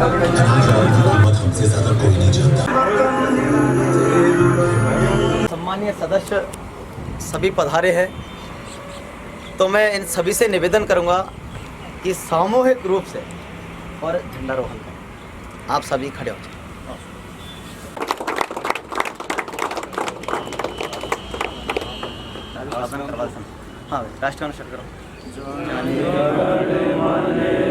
हमसे ज्यादा कोई नहीं जानता। सम्मानीय सदस्य सभी पधारे हैं, तो मैं इन सभी से निवेदन करूंगा कि सामूहिक रूप से और झंडारोहण करें। आप सभी खड़े हो जाए। हाँ, राष्ट्रीय अनुच्छेद करो।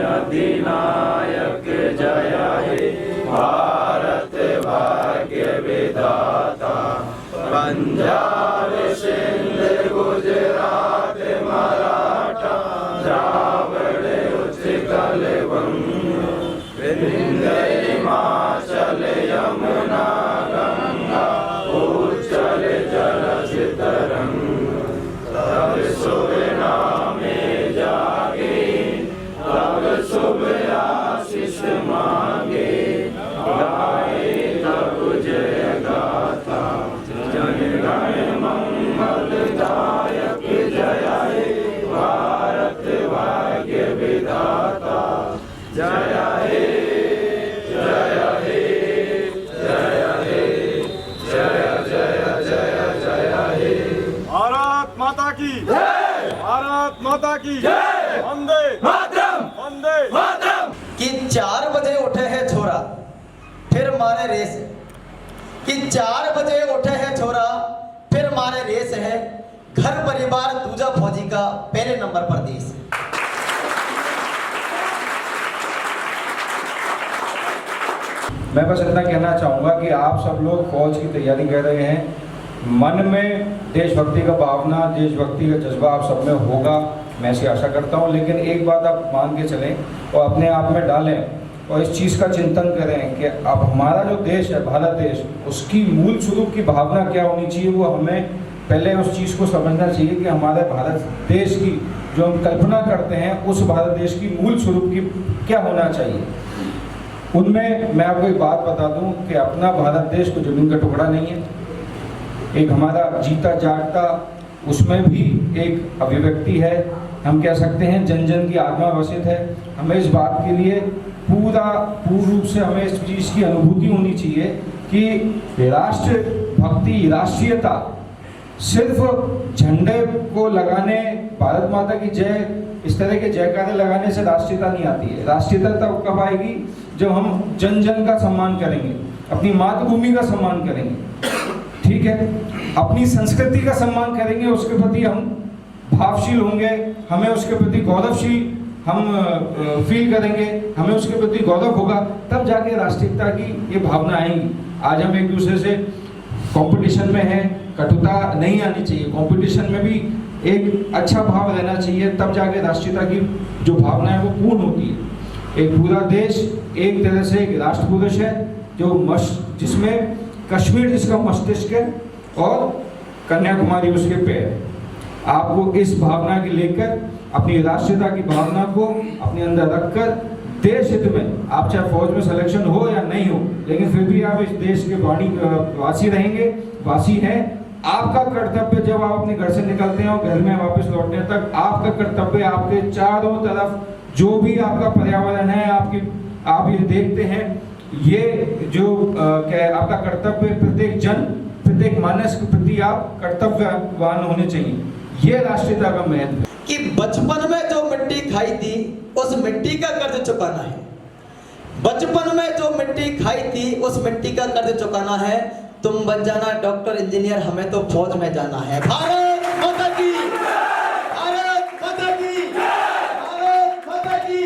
अधिनायक जय हे भारत भाग्य विधाता, पंजाब सिंध गुजरात मराठा द्राविड़ उत्कल विंध्य हिमाचल यमुना गंगा उच्चल जलधि तरंग, तब शुभ नामे जागे, तब शुभ आशीष मांगे, गाए तब जय गाथा, जन गण मंगलदायक जय हे भारत भाग्य विधाता, जय हे जय हे जय हे जय जय जय जय हे। भारत माता की जय, भारत माता की जय, वंदे मातरम, वंदे मातरम। कि 4 बजे उठे है छोरा फिर मारे रेस, कि 4 बजे उठे है छोरा फिर मारे रेस है, घर परिवार दूजा फौजी का पहले नंबर पर देश। मैं बस इतना कहना चाहूँगा कि आप सब लोग फौज की तैयारी कर रहे हैं, मन में देशभक्ति का भावना, देशभक्ति का जज्बा आप सब में होगा, मैं ऐसी आशा करता हूँ। लेकिन एक बात आप मान के चलें और अपने आप में डालें और इस चीज़ का चिंतन करें कि अब हमारा जो देश है, भारत देश, उसकी मूल स्वरूप की भावना क्या होनी चाहिए। वो हमें पहले उस चीज़ को समझना चाहिए कि हमारे भारत देश की जो हम कल्पना करते हैं, उस भारत देश की मूल स्वरूप की क्या होना चाहिए। उनमें मैं आपको एक बात बता दूं कि अपना भारत देश को जमीन का टुकड़ा नहीं है, एक हमारा जीता जागता उसमें भी एक अभिव्यक्ति है। हम कह सकते हैं जन जन की आत्मा वसित है। हमें इस बात के लिए पूर्ण रूप से हमें इस चीज़ की अनुभूति होनी चाहिए कि राष्ट्र भक्ति, राष्ट्रीयता सिर्फ झंडे को लगाने, भारत माता की जय, इस तरह के जयकारे लगाने से राष्ट्रीयता नहीं आती है। राष्ट्रीयता तब कब आएगी जब हम जन जन का सम्मान करेंगे, अपनी मातृभूमि का सम्मान करेंगे, ठीक है, अपनी संस्कृति का सम्मान करेंगे, उसके प्रति हम भावशील होंगे, हमें उसके प्रति गौरवशील हम फील करेंगे, हमें उसके प्रति गौरव होगा, तब जाके राष्ट्रीयता की ये भावना आएगी। आज हम एक दूसरे से कंपटीशन में हैं, कटुता नहीं आनी चाहिए, कंपटीशन में भी एक अच्छा भाव रहना चाहिए, तब जाके राष्ट्रीयता की जो भावना है वो पूर्ण होती है। एक पूरा देश एक तरह से एक राष्ट्र पुरुष है जो जिसमें कश्मीर जिसका मस्तिष्क है और कन्याकुमारी उसके पैर है। आपको इस भावना की लेकर, अपनी राष्ट्रीयता की भावना को अपने अंदर रखकर देश हित में, आप चाहे फौज में सिलेक्शन हो या नहीं हो, लेकिन फिर भी आप इस देश के वासी रहेंगे, वासी हैं। आपका कर्तव्य जब आप अपने घर से निकलते हैं और घर में वापस लौटने तक, आपका कर्तव्य आपके चारों तरफ जो भी आपका पर्यावरण है, आप ये देखते हैं, ये जो आपका कर्तव्य प्रत्येक जन, प्रत्येक मानस के प्रति आप कर्तव्यवान होने चाहिए। ये राष्ट्रीयता का महत्व है कि बचपन में जो मिट्टी खाई थी उस मिट्टी का कर्ज चुकाना है। बचपन में जो मिट्टी खाई थी उस मिट्टी का कर्ज चुकाना है। तुम बन जाना डॉक्टर, इंजीनियर, हमें तो फौज में जाना है। भारत माता की, भारत माता की, भारत माता की,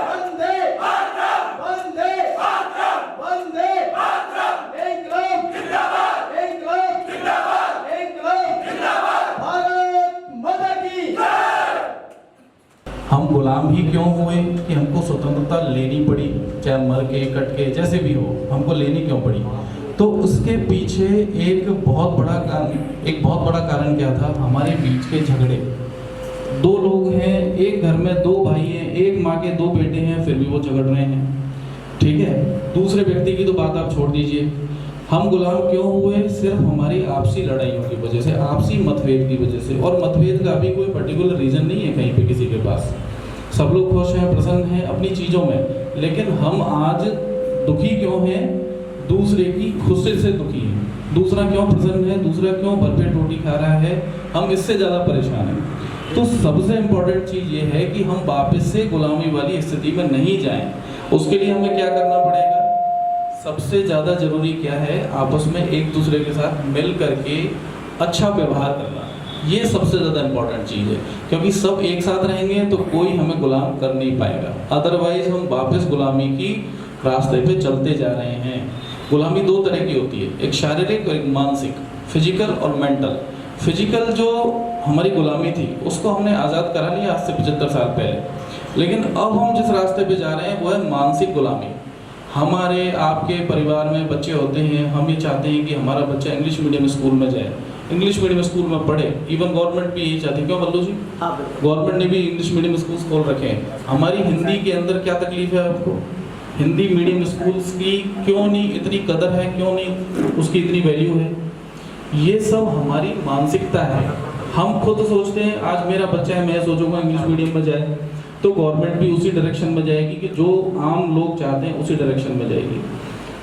वंदे मातरम, वंदे मातरम, वंदे मातरम, इंकलाब जिंदाबाद, इंकलाब जिंदाबाद, इंकलाब जिंदाबाद, भारत माता की। हम गुलाम ही क्यों हुए कि हमको स्वतंत्रता लेनी पड़ी, चाहे मर के, कट के, जैसे भी हो, हमको लेनी क्यों पड़ी। तो उसके पीछे एक बहुत बड़ा कारण क्या था, हमारे बीच के झगड़े। 2 लोग हैं, एक घर में 2 भाई हैं, एक माँ के 2 बेटे हैं, फिर भी वो झगड़ रहे हैं, ठीक है। दूसरे व्यक्ति की तो बात आप छोड़ दीजिए। हम गुलाम क्यों हुए? सिर्फ हमारी आपसी लड़ाइयों की वजह से, आपसी मतभेद की वजह से। और मतभेद का अभी कोई पर्टिकुलर रीज़न नहीं है कहीं पे किसी के पास। सब लोग खुश हैं, प्रसन्न हैं अपनी चीज़ों में, लेकिन हम आज दुखी क्यों हैं? दूसरे की खुशी से दुखी हैं। दूसरा क्यों प्रसन्न है, दूसरा क्यों भरपेट रोटी खा रहा है, हम इससे ज़्यादा परेशान हैं। तो सबसे इम्पोर्टेंट चीज़ ये है कि हम वापस से गुलामी वाली स्थिति में नहीं जाएं। उसके लिए हमें क्या करना पड़ेगा? सबसे ज़्यादा ज़रूरी क्या है? आपस में एक दूसरे के साथ मिल करके अच्छा व्यवहार करना, ये सबसे ज़्यादा इम्पोर्टेंट चीज़ है। क्योंकि सब एक साथ रहेंगे तो कोई हमें गुलाम कर नहीं पाएगा, अदरवाइज हम वापस गुलामी की रास्ते पे चलते जा रहे हैं। गुलामी दो तरह की होती है, एक शारीरिक और एक मानसिक, फिजिकल और मेंटल। फिजिकल जो हमारी गुलामी थी उसको हमने आज़ाद करा लिया आज से 75 साल पहले, लेकिन अब हम जिस रास्ते पे जा रहे हैं वो है मानसिक गुलामी। हमारे आपके परिवार में बच्चे होते हैं, हम ये चाहते हैं कि हमारा बच्चा इंग्लिश मीडियम स्कूल में जाए, इंग्लिश मीडियम स्कूल में पढ़े। इवन गवर्नमेंट भी यही चाहती है, क्यों बल्लू जी? हाँ, गवर्नमेंट ने भी इंग्लिश मीडियम स्कूल खोल रखे हैं। हमारी हिंदी के अंदर क्या तकलीफ है आपको? हिंदी मीडियम स्कूल्स की क्यों नहीं इतनी कदर है, क्यों नहीं उसकी इतनी वैल्यू है? ये सब हमारी मानसिकता है। हम खुद सोचते हैं आज मेरा बच्चा है, मैं सोचूंगा इंग्लिश मीडियम में जाए, तो गवर्नमेंट भी उसी डायरेक्शन में जाएगी कि जो आम लोग चाहते हैं उसी डायरेक्शन में जाएगी।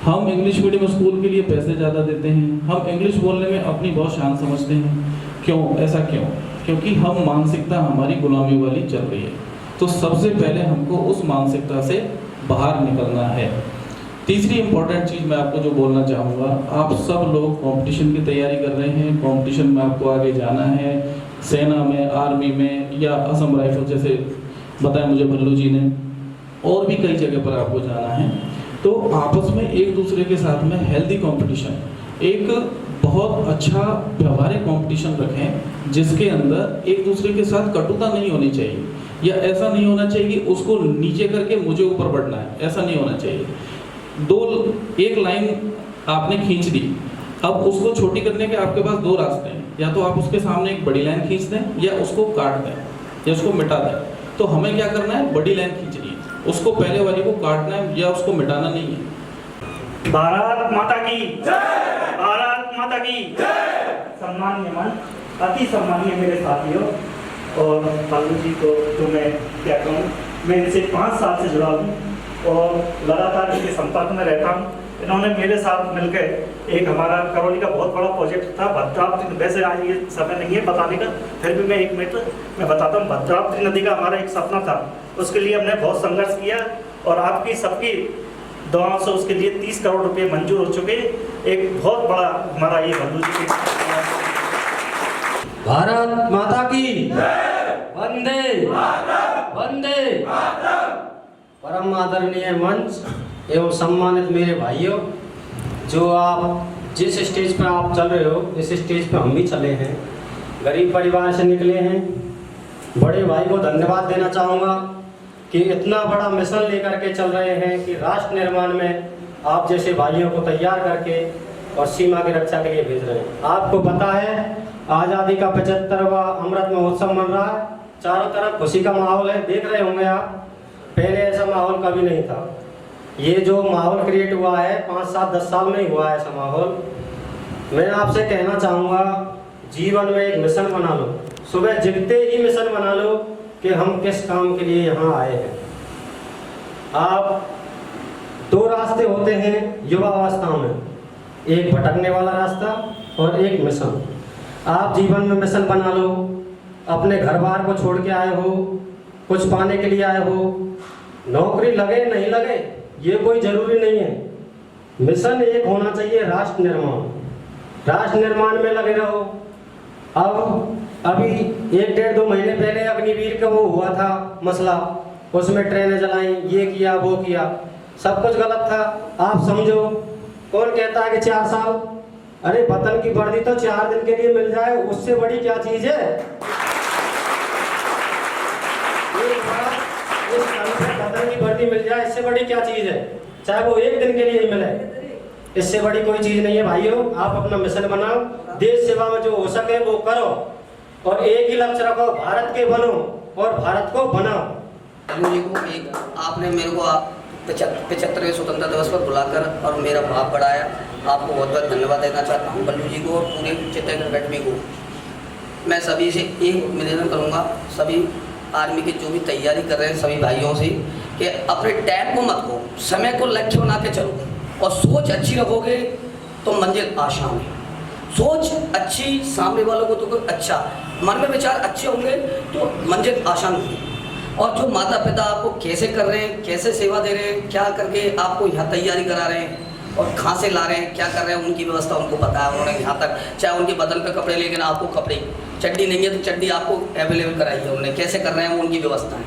हम इंग्लिश मीडियम स्कूल के लिए पैसे ज़्यादा देते हैं, हम इंग्लिश बोलने में अपनी बहुत शान समझते हैं। क्यों? ऐसा क्यों? क्योंकि हम मानसिकता हमारी गुलामी वाली चल रही है। तो सबसे पहले हमको उस मानसिकता से बाहर निकलना है। तीसरी इंपॉर्टेंट चीज़ मैं आपको जो बोलना चाहूँगा, आप सब लोग कंपटीशन की तैयारी कर रहे हैं, कंपटीशन में आपको आगे जाना है, सेना में, आर्मी में या असम राइफल जैसे बताया मुझे भल्लू जी ने, और भी कई जगह पर आपको जाना है। तो आपस में एक दूसरे के साथ में हेल्दी कंपटीशन, एक बहुत अच्छा व्यवहारिक कंपटीशन रखें जिसके अंदर एक दूसरे के साथ कटुता नहीं होनी चाहिए, या ऐसा नहीं होना चाहिए कि उसको नीचे करके मुझे ऊपर बढ़ना है, ऐसा नहीं होना चाहिए। एक लाइन आपने खींच दी, अब उसको छोटी करने के आपके पास दो रास्ते हैं, या तो आप उसके सामने एक बड़ी लाइन खींच दें या उसको काट दें या उसको मिटा दें। तो हमें क्या करना है? बड़ी लाइन खींचनी है, उसको पहले वाली को काटना है या उसको मिटाना नहीं है। भारत माता की जय, भारत माता की जय। सम्माननीय मंच, अति सम्माननीय मेरे साथियों और भल्लू जी को जो मैं क्या कहूँ, मैं इनसे 5 साल से जुड़ा हूँ और लगातार इनके संपर्क में रहता हूँ। इन्होंने मेरे साथ मिलकर एक हमारा करौली का बहुत बड़ा प्रोजेक्ट था भद्रावती, वैसे आज ये समय नहीं है बताने का, फिर भी मैं 1 मिनट में बताता हूँ। भद्रावती नदी का हमारा एक सपना था, उसके लिए हमने बहुत संघर्ष किया और आपकी सबकी दुआओं से उसके लिए 30 करोड़ रुपए मंजूर हो चुके। एक बहुत बड़ा हमारा ये भल्लू जी के भारत माता की वंदे वंदे। परम आदरणीय मंच एवं सम्मानित मेरे भाइयों, जो आप जिस स्टेज पर आप चल रहे हो, इस स्टेज पर हम भी चले हैं, गरीब परिवार से निकले हैं। बड़े भाई को धन्यवाद देना चाहूँगा कि इतना बड़ा मिशन लेकर के चल रहे हैं कि राष्ट्र निर्माण में आप जैसे भाइयों को तैयार करके और सीमा की रक्षा के लिए भेज रहे हैं। आपको पता है आज़ादी का 75वां अमृत महोत्सव मन रहा है, चारों तरफ खुशी का माहौल है, देख रहे होंगे आप। पहले ऐसा माहौल कभी नहीं था। ये जो माहौल क्रिएट हुआ है 5, 7, 10 साल में ही हुआ है ऐसा माहौल। मैं आपसे कहना चाहूँगा, जीवन में एक मिशन बना लो, सुबह जगते ही मिशन बना लो कि हम किस काम के लिए यहाँ आए हैं। आप 2 रास्ते होते हैं युवावस्था में, एक भटकने वाला रास्ता और एक मिशन। आप जीवन में मिशन बना लो, अपने घर बार को छोड़ के आए हो, कुछ पाने के लिए आए हो, नौकरी लगे नहीं लगे ये कोई जरूरी नहीं है। मिशन एक होना चाहिए, राष्ट्र निर्माण। राष्ट्र निर्माण में लगे रहो। अब अभी 1, 1.5, 2 महीने पहले अग्निवीर का वो हुआ था मसला, उसमें ट्रेनें जलाई, ये किया वो किया, सब कुछ गलत था। आप समझो, कौन कहता है कि 4 साल, अरे वतन की वर्दी तो 4 दिन के लिए मिल जाए, उससे बड़ी क्या चीज है। वतन की वर्दी मिल जाए, इससे बड़ी क्या चीज है, चाहे वो 1 दिन के लिए ही मिले, इससे बड़ी कोई चीज नहीं है। भाइयों, आप अपना मिशन बनाओ, देश सेवा में जो हो सके वो करो और एक ही लक्ष्य रखो, भारत के बनो और भारत को बनाओ। भल्लू जी को एक आपने मेरे को 75वें स्वतंत्रता दिवस पर बुलाकर और मेरा भाव बढ़ाया, आपको बहुत बहुत धन्यवाद देना चाहता हूँ भल्लू जी को और पूरे चित्रकला अकेडमी को। मैं सभी से एक निवेदन करूँगा, सभी आर्मी की जो भी तैयारी कर रहे हैं सभी भाइयों से कि अपने टाइम को मत खो, समय को लक्ष्य बना के चलो और सोच अच्छी रखोगे तो मंजिल आसान है। सोच अच्छी, सामने वालों को तो कोई अच्छा, मन में विचार अच्छे होंगे तो मंजिल आसान होगी। और जो माता पिता आपको कैसे कर रहे हैं, कैसे सेवा दे रहे हैं, क्या करके आपको यहाँ तैयारी करा रहे हैं और कहाँ से ला रहे हैं, क्या कर रहे हैं, उनकी व्यवस्था उनको पता है। उन्होंने यहाँ तक चाहे उनके बदन पे कपड़े, लेकिन आपको कपड़े, चड्डी नहीं है तो चड्डी आपको अवेलेबल कराई है उन्होंने, कैसे कर रहे हैं वो उनकी व्यवस्था है।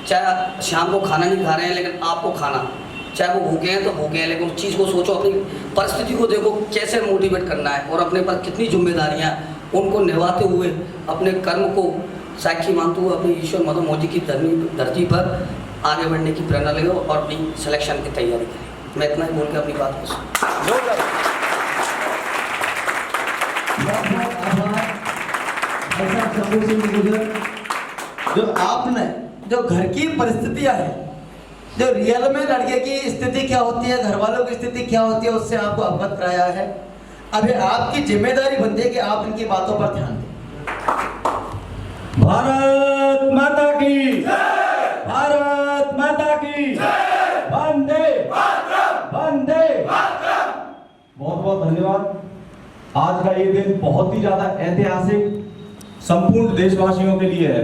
चाहे शाम को खाना नहीं खा रहे हैं लेकिन आपको खाना, चाहे वो भूखे हैं तो भूखे हैं, लेकिन उस चीज़ को सोचो, अपनी परिस्थिति को देखो कैसे मोटिवेट करना है और अपने पर कितनी जिम्मेदारियाँ उनको निभाते हुए अपने कर्म को साक्षी मानते हुए अपनी ईश्वर मधु मोदी की धरती पर आगे बढ़ने की प्रेरणा ले और अपनी सिलेक्शन की तैयारी करें। मैं इतना ही बोल के अपनी बात को जो आपने जो घर की परिस्थितियां हैं, जो रियल में लड़के की स्थिति क्या होती है, घर वालों की स्थिति क्या होती है, उससे आपको अवगत कराया है। अभी आपकी जिम्मेदारी बनती है कि आप इनकी बातों पर ध्यान दें। भारत माता की जय, भारत माता की जय, वंदे वंदे। बहुत बहुत धन्यवाद। आज का ये दिन बहुत ही ज्यादा ऐतिहासिक संपूर्ण देशवासियों के लिए है,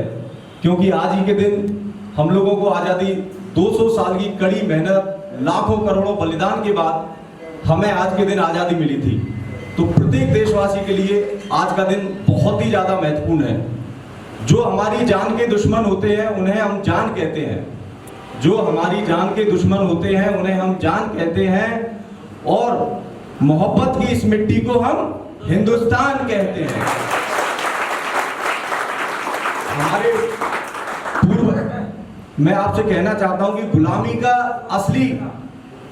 क्योंकि आज ही के दिन हम लोगों को आजादी 200 साल की कड़ी मेहनत, लाखों करोड़ों बलिदान के बाद हमें आज के दिन आजादी मिली थी। तो प्रत्येक देशवासी के लिए आज का दिन बहुत ही ज्यादा महत्वपूर्ण है। जो हमारी जान के दुश्मन होते हैं उन्हें हम जान कहते हैं, जो हमारी जान के दुश्मन होते हैं उन्हें हम जान कहते हैं, और मोहब्बत की इस मिट्टी को हम हिंदुस्तान कहते हैं। हमारे पूर्व, मैं आपसे कहना चाहता हूं कि गुलामी का असली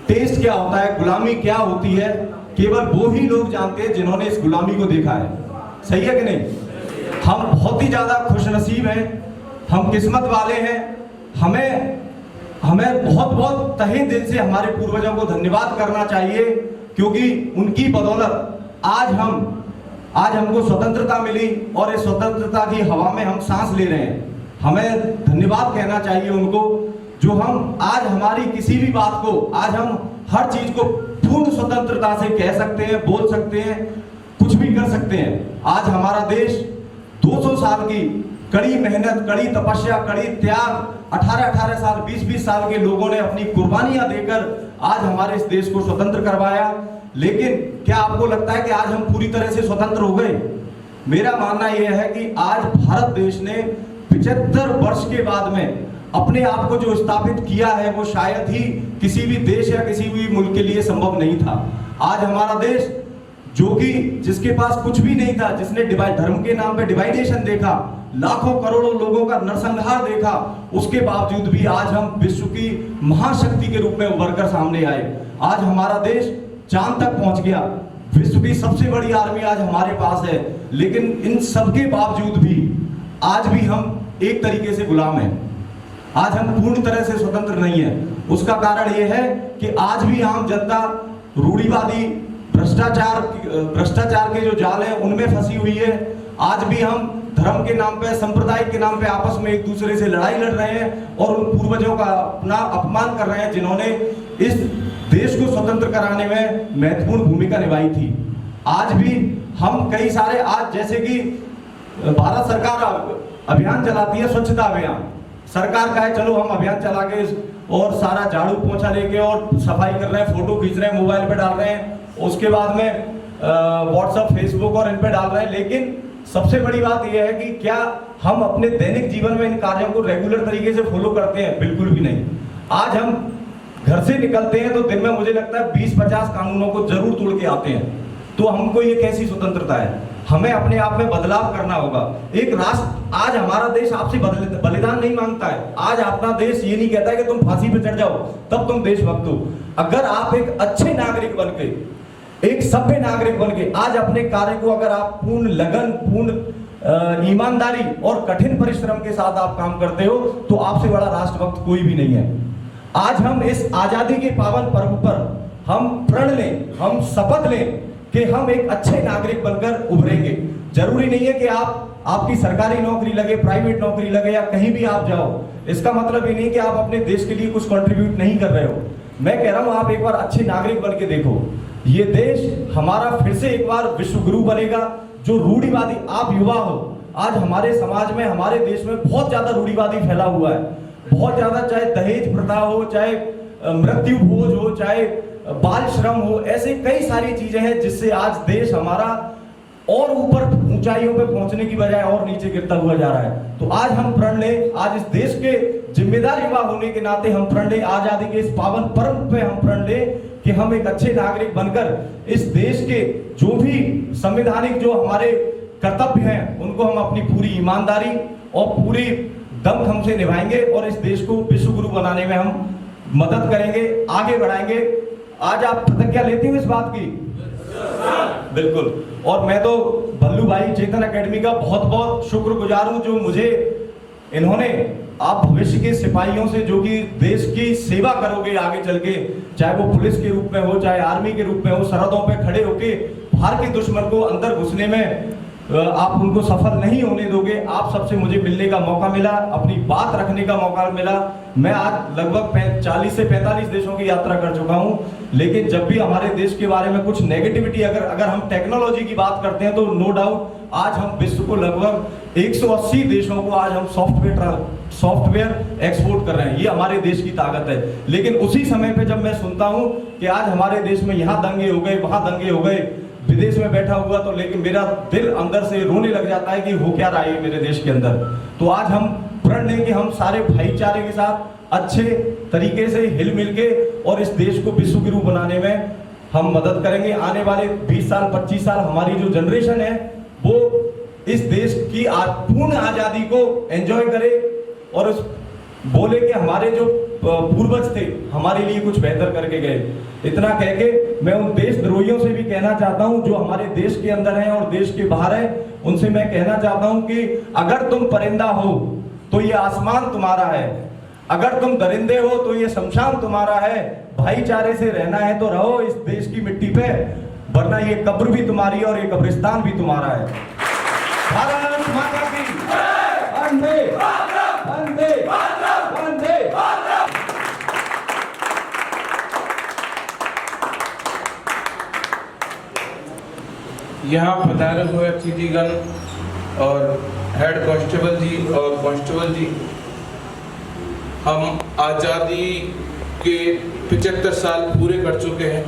टेस्ट क्या होता है, गुलामी क्या होती है, केवल वो ही लोग जानते हैं जिन्होंने इस गुलामी को देखा है। सही है कि नहीं? हम बहुत ही ज्यादा खुशनसीब हैं, हम किस्मत वाले हैं। हमें बहुत बहुत तहे दिल से हमारे पूर्वजों को धन्यवाद करना चाहिए, क्योंकि उनकी बदौलत आज हमको स्वतंत्रता मिली और इस स्वतंत्रता की हवा में हम सांस ले रहे हैं। हमें धन्यवाद कहना चाहिए उनको, जो हम आज हमारी किसी भी बात को, आज हम हर चीज को पूर्ण स्वतंत्रता से कह सकते हैं, बोल सकते हैं, कुछ भी कर सकते हैं। आज हमारा देश 200 साल की कड़ी मेहनत, कड़ी तपस्या, कड़ी त्याग, 18-18 साल, 20-20 साल के लोगों ने अपनी कुर्बानियां देकर आज हमारे इस देश को स्वतंत्र करवाया। लेकिन क्या आपको लगता है कि आज हम पूरी तरह से स्वतंत्र हो गए? मेरा मानना यह है कि आज भारत देश ने 75 वर्ष के बाद में अपने आप को जो स्थापित किया है वो शायद ही किसी भी देश या किसी भी मुल्क के लिए संभव नहीं था। आज हमारा देश, जो कि जिसके पास कुछ भी नहीं था, जिसने धर्म के नाम पे डिवाइडेशन देखा, लाखों करोड़ों लोगों का नरसंहार देखा, उसके बावजूद भी आज हम विश्व की महाशक्ति के रूप में उभर कर सामने आए। आज हमारा देश चांद तक पहुंच गया, विश्व की सबसे बड़ी आर्मी आज हमारे पास है। लेकिन इन सबके बावजूद भी आज भी हम एक तरीके से गुलाम हैं। आज हम पूर्ण तरह से स्वतंत्र नहीं है। उसका कारण यह है कि आज भी आम जनता रूढ़िवादी भ्रष्टाचार के जो जाल है उनमें फंसी हुई है। आज भी हम धर्म के नाम पे, संप्रदाय के नाम पे आपस में एक दूसरे से लड़ाई लड़ रहे हैं और उन पूर्वजों का अपना अपमान कर रहे हैं जिन्होंने इस देश को स्वतंत्र कराने में महत्वपूर्ण भूमिका निभाई थी। आज भी हम कई सारे, आज जैसे कि भारत सरकार अभियान चलाती है, स्वच्छता अभियान। सरकार का है, चलो हम अभियान चला के और सारा झाड़ू पोछा लेके और सफाई कर रहे हैं, फोटो खींच रहे हैं, मोबाइल पे डाल रहे हैं, उसके बाद में व्हाट्सएप, फेसबुक और इन पे डाल रहे हैं। लेकिन सबसे बड़ी बात यह है कि क्या हम अपने दैनिक जीवन में इन कार्यों को रेगुलर तरीके से फॉलो करते हैं? बिल्कुल भी नहीं। आज हम घर से निकलते हैं तो दिन में मुझे लगता है 20-50 कानूनों को जरूर तोड़ के आते हैं। तो हमको ये कैसी स्वतंत्रता है? हमें अपने आप में बदलाव करना होगा। एक राष्ट्र, आज हमारा देश आपसे बलिदान नहीं मांगता है। आज अपना देश ये नहीं कहता है कि तुम फांसी पे चढ़ जाओ तब तुम देशभक्त हो। अगर आप एक अच्छे नागरिक बन के, एक सभ्य नागरिक बन के आज अपने कार्य को अगर आप पूर्ण लगन, पूर्ण ईमानदारी और कठिन परिश्रम के साथ आप काम करते हो तो आपसे बड़ा राष्ट्रभक्त कोई भी नहीं है। आज हम इस आजादी के पावन पर्व पर हम प्रण लें, हम शपथ लें कि हम एक अच्छे नागरिक बनकर उभरेंगे। जरूरी नहीं है कि आप आपकी सरकारी नौकरी लगे, प्राइवेट नौकरी लगे या कहीं भी आप जाओ, इसका मतलब ये नहीं कि आप अपने देश के लिए कुछ कंट्रीब्यूट नहीं कर रहे हो। मैं कह रहा हूं आप एक बार अच्छे नागरिक बन के देखो, ये देश हमारा फिर से एक बार विश्व गुरु बनेगा। जो रूढ़िवादी, आप युवा हो, आज हमारे समाज में, हमारे देश में बहुत ज्यादा रूढ़िवादी फैला हुआ है, बहुत ज्यादा, चाहे दहेज प्रथा हो, चाहे मृत्यु भोज हो, चाहे बाल श्रम हो, ऐसे कई सारी चीजें हैं जिससे आज देश हमारा और ऊपर ऊंचाइयों पे पहुंचने की बजाय और नीचे गिरता हुआ जा रहा है। तो आज हम प्रण लें, आज इस देश के जिम्मेदार युवा होने के नाते हम प्रण लें, आजादी के इस पावन पर्व पे हम प्रण लें कि हम एक अच्छे नागरिक बनकर इस देश के जो भी संवैधानिक जो हमारे कर्तव्य हैं उनको हम अपनी पूरी ईमानदारी और पूरी दमखम से निभाएंगे और इस देश को विश्व गुरु बनाने में हम मदद करेंगे, आगे बढ़ाएंगे। आज आप प्रतिज्ञा लेते हो इस बात की? बिल्कुल। और मैं तो भल्लू भाई चेतन एकेडमी का बहुत बहुत शुक्रगुजार हूं, जो मुझे इन्होंने, आप भविष्य के सिपाहियों से जो कि देश की सेवा करोगे आगे चल के, चाहे वो पुलिस के रूप में हो, चाहे आर्मी के रूप में हो, सरहदों पे खड़े होके बाहर के दुश्मन को अंदर घुसने में आप उनको सफल नहीं होने दोगे। आप सबसे मुझे मिलने का मौका मिला, अपनी बात रखने का मौका मिला। मैं आज लगभग 40 से 45 देशों की यात्रा कर चुका हूं, लेकिन जब भी हमारे देश के बारे में कुछ नेगेटिविटी, अगर हम टेक्नोलॉजी की बात करते हैं तो नो डाउट आज हम विश्व को लगभग 180 देशों को आज हम सॉफ्टवेयर एक्सपोर्ट कर रहे हैं। ये हमारे देश की ताकत है। लेकिन उसी समय पे जब मैं सुनता हूं कि आज हमारे देश में यहाँ दंगे हो गए, वहां दंगे हो गए, विदेश में बैठा हुआ, तो लेकिन मेरा दिल अंदर से रोने लग जाता है कि हो क्या रहा है मेरे देश के अंदर। तो आज हम प्रण लें कि हम सारे भाईचारे के साथ अच्छे तरीके से हिल मिल के और इस देश को विश्व गुरु बनाने में हम मदद करेंगे। आने वाले 20 साल 25 साल हमारी जो जनरेशन है वो इस देश की पूर्ण आजादी को एंजॉय करे और उस बोले कि हमारे जो पूर्वज थे हमारे लिए कुछ बेहतर करके गए। इतना कह के मैं उन देशद्रोहियों से भी कहना चाहता हूं जो हमारे देश के अंदर हैं और देश के बाहर हैं, उनसे मैं कहना चाहता हूं कि अगर तुम परिंदा हो तो ये आसमान तुम्हारा है, अगर तुम दरिंदे हो तो ये शमशान तुम्हारा है। भाईचारे से रहना है तो रहो इस देश की मिट्टी पे, वरना ये कब्र भी तुम्हारी और ये कब्रिस्तान भी तुम्हारा है। भारत माता की वंदे वंदे वंदे। यहाँ पधारे हुए अतिथिगण और हेड कांस्टेबल जी और कांस्टेबल जी, हम आज़ादी के 75 साल पूरे कर चुके हैं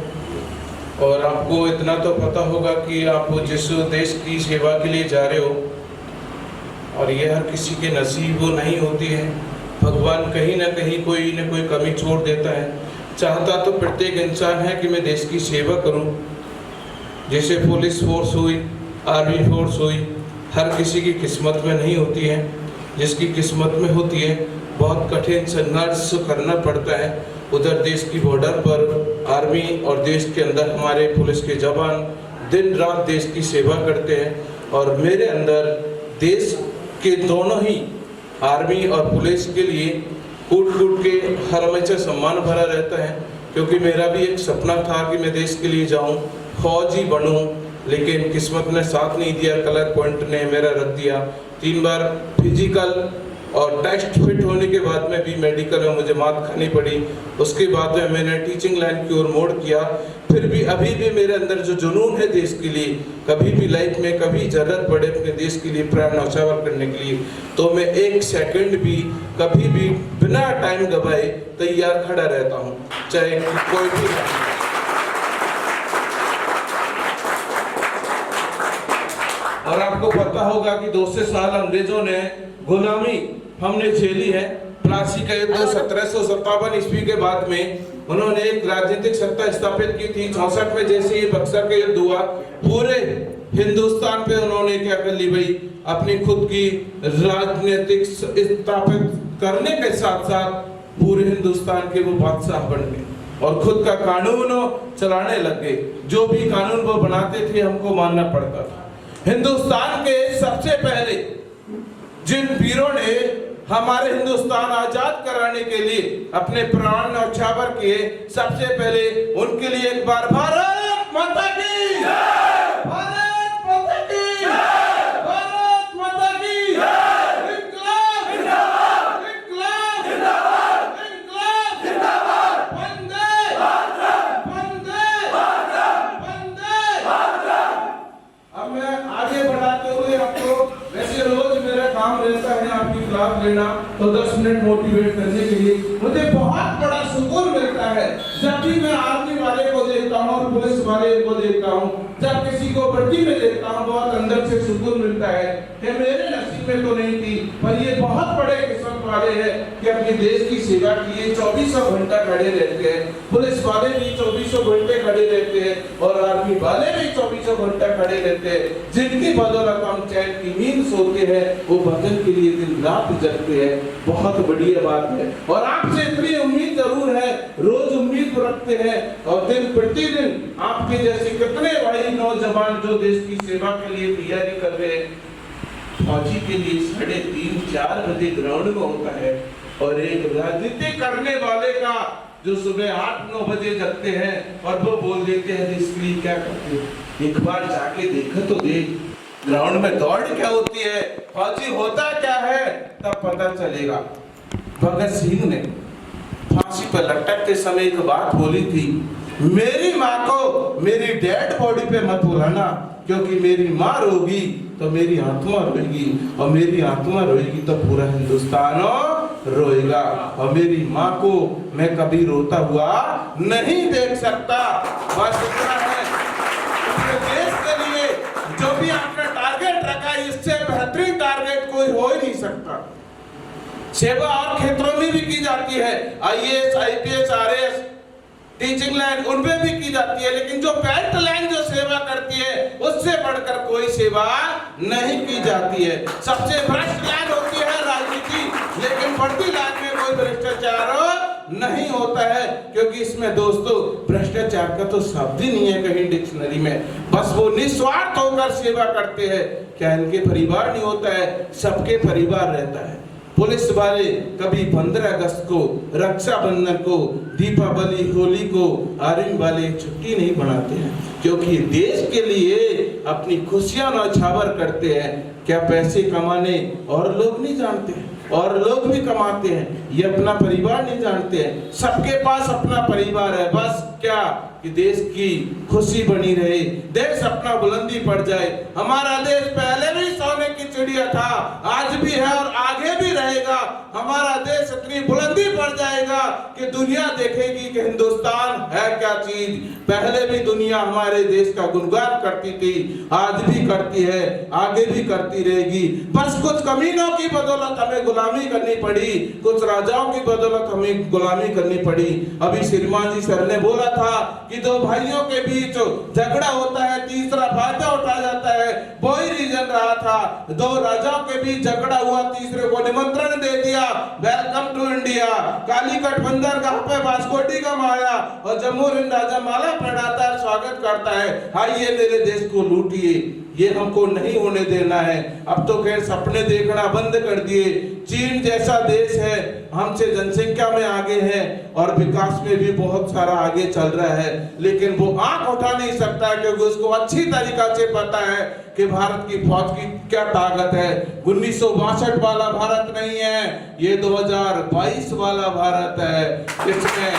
और आपको इतना तो पता होगा कि आप जिस देश की सेवा के लिए जा रहे हो और ये हर किसी के नसीब वो नहीं होती है। भगवान कहीं ना कहीं कोई न कोई कमी छोड़ देता है। चाहता तो प्रत्येक इंसान है कि मैं देश की सेवा करूं, जैसे पुलिस फोर्स हुई, आर्मी फोर्स हुई, हर किसी की किस्मत में नहीं होती है। जिसकी किस्मत में होती है बहुत कठिन संघर्ष करना पड़ता है। उधर देश की बॉर्डर पर आर्मी और देश के अंदर हमारे पुलिस के जवान दिन रात देश की सेवा करते हैं और मेरे अंदर देश के दोनों ही आर्मी और पुलिस के लिए कूट कूट के हर हमेशा सम्मान भरा रहता है, क्योंकि मेरा भी एक सपना था कि मैं देश के लिए जाऊं, फौजी बनूं, लेकिन किस्मत ने साथ नहीं दिया। कलर पॉइंट ने मेरा रख दिया। 3 बार फिजिकल और टेस्ट फिट होने के बाद में भी मेडिकल में मुझे मात खानी पड़ी। उसके बाद में मैंने टीचिंग लाइन की ओर मोड़ किया। फिर भी अभी भी मेरे अंदर जो जुनून है देश के लिए, कभी भी लाइफ में कभी जरूरत पड़े अपने देश के लिए प्राण न्यौछावर करने के लिए, तो मैं 1 सेकंड भी कभी भी बिना टाइम गवाए तैयार खड़ा रहता हूँ, चाहे कोई भी। और आपको पता होगा कि 200 साल अंग्रेजों ने गुलामी हमने झेली है। प्लासी का युद्ध 1757 ईस्वी के बाद में उन्होंने एक राजनीतिक सत्ता स्थापित की थी। 64 में जैसे ये बक्सर का युद्ध हुआ, पूरे हिंदुस्तान पे उन्होंने क्या कर ली भाई, अपनी खुद की राजनीतिक स्थापित करने के साथ साथ पूरे हिंदुस्तान के वो बादशाह बन गए और खुद का कानून चलाने लग गए। जो भी कानून वो बनाते थे हमको मानना पड़ता था। हिंदुस्तान के सबसे पहले जिन वीरों ने हमारे हिंदुस्तान आजाद कराने के लिए अपने प्राण न्यौछावर किए, सबसे पहले उनके लिए एक बार भारत माता की, भारत माता की, भारत माता मोटिवेट करने के लिए मुझे बहुत बड़ा सुकून मिलता है जब भी मैं आर्मी वाले को देखता हूँ और पुलिस वाले को देखता हूँ, जब किसी को वर्दी में देखता हूँ, बहुत अंदर से सुकून मिलता है। ये मेरे नसीब में तो नहीं थी, पर ये बहुत बड़े किस्मत वाले हैं कि अपने देश की सेवा के लिए 24 घंटा खड़े रहते हैं। पुलिस वाले भी 24 घंटे खड़े रहते हैं और आर्मी वाले भी 24 घंटा खड़े रहते हैं। जिनकी बदौलत हम चैन की नींद सोते हैं, वो वतन के लिए दिन रात जगते हैं। बहुत बढ़िया बात है और आपसे इतनी उम्मीद जरूर है, रोज उम्मीद रखते हैं और दिन प्रतिदिन आपके जैसे कितने भाई नौजवान जो देश की सेवा के लिए तैयारी कर रहे हैं। फौजी के लिए 3:30-4 बजे ग्राउंड में होता है और एक राजनीति करने वाले का जो सुबह 8-9 बजे जगते हैं और वो बोल देते हैं इसके लिए क्या करते हैं, एक बार जाके देखो तो देख ग्राउंड में दौड़ क्या होती है, फौजी होता क्या है, तब पता चलेगा। भगत सिंह ने फांसी पर लटकते समय एक बात बोली थी, मेरी माँ को मेरी डेड बॉडी पे मत बुलाना, क्योंकि मेरी माँ रोगी तो मेरी आत्मा रोएगी और मेरी आत्मा रोएगी तो पूरा हिंदुस्तान रोएगा और मेरी माँ को मैं कभी रोता हुआ नहीं देख सकता। बस इतना है। देश के लिए जो भी आपने टारगेट रखा है, इससे बेहतरीन टारगेट कोई हो ही नहीं सकता। सेवा और क्षेत्रों में भी की जाती है, IAS, IPS, RAS, teaching line उनमें भी की जाती है, लेकिन जो पेंट लाइन जो सेवा करती है उससे बढ़कर कोई सेवा नहीं की जाती है। सबसे भ्रष्ट लाइन होती है राजनीति, लेकिन बढ़ती लाइन में कोई भ्रष्टाचार नहीं होता है, क्योंकि इसमें दोस्तों भ्रष्टाचार का तो शब्द ही नहीं है कहीं डिक्शनरी में। बस वो निस्वार्थ होकर सेवा करते हैं। क्या इनके परिवार नहीं होता है? सबके परिवार रहता है। पुलिस वाले कभी 15 अगस्त को, रक्षाबंधन को, दीपावली, होली को आर्मी वाले छुट्टी नहीं बनाते हैं, क्योंकि देश के लिए अपनी खुशियां नौछावर करते हैं। क्या पैसे कमाने और लोग नहीं जानते हैं, और लोग भी कमाते हैं, ये अपना परिवार नहीं जानते हैं। सबके पास अपना परिवार है, बस क्या कि देश की खुशी बनी रहे, देश अपना बुलंदी पड़ जाए। हमारा देश पहले भी सोने की चिड़िया था, आज भी है और आगे भी रहेगा। हमारा देश इतनी बुलंदी पड़ जाएगा कि दुनिया देखेगी कि हिंदुस्तान है क्या चीज। पहले भी दुनिया हमारे देश का गुणगान करती थी, आज भी करती है, आगे भी करती रहेगी। बस कुछ कमीनों की बदौलत हमें गुलामी करनी पड़ी, कुछ राजाओं की बदौलत हमें गुलामी करनी पड़ी। अभी श्रीमान जी सर ने बोला था कि दो भाइयों के बीच झगड़ा होता है, तीसरा फायदा उठा जाता है, वही रीजन रहा था। दो राजाओं के बीच झगड़ा हुआ, तीसरे को निमंत्रण दे दिया, वेलकम टू इंडिया। कालीकट बंदरगाह पे वास्को डी गामा आया और जम्मू एंड राजा माला पहनाता है, स्वागत करता है, आइए मेरे देश को लूटिए। ये हमको नहीं होने देना है। अब तो खैर सपने देखना बंद कर दिए। चीन जैसा देश है, हमसे जनसंख्या में आगे है और विकास में भी बहुत सारा आगे चल रहा है, लेकिन वो आंख उठा नहीं सकता, क्योंकि उसको अच्छी तरीका से पता है कि भारत की फौज की क्या ताकत है। 1962 वाला भारत नहीं है, ये 2022 वाला भारत है। इसमें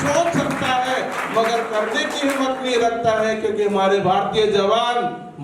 सोच सकता है मगर करने की हिम्मत नहीं रखता है, क्योंकि हमारे भारतीय जवान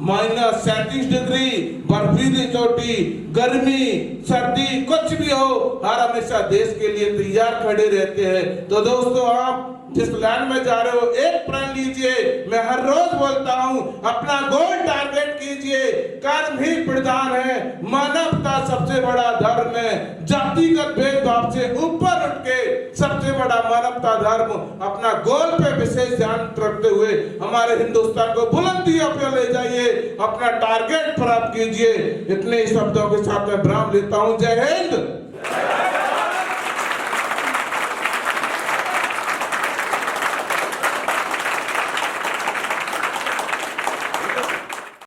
-37 डिग्री, बर्फीली चोटी, गर्मी, सर्दी, कुछ भी हो, हर हमेशा देश के लिए तैयार खड़े रहते हैं। तो दोस्तों, आप जिस लाइन में जा रहे हो, एक प्रण लीजिए। मैं हर रोज बोलता हूँ, अपना गोल टारगेट कीजिए। कर्म ही प्रधान है, मानवता सबसे बड़ा धर्म है। जातिगत भेदभाव से ऊपर उठ के सबसे बड़ा मानवता धर्म, अपना गोल पे विशेष ध्यान रखते हुए हमारे हिंदुस्तान को बुलंदियों पे ले जाइए, अपना टारगेट प्राप्त कीजिए। इतने शब्दों के साथ मैं विराम लेता हूँ। जय हिंद।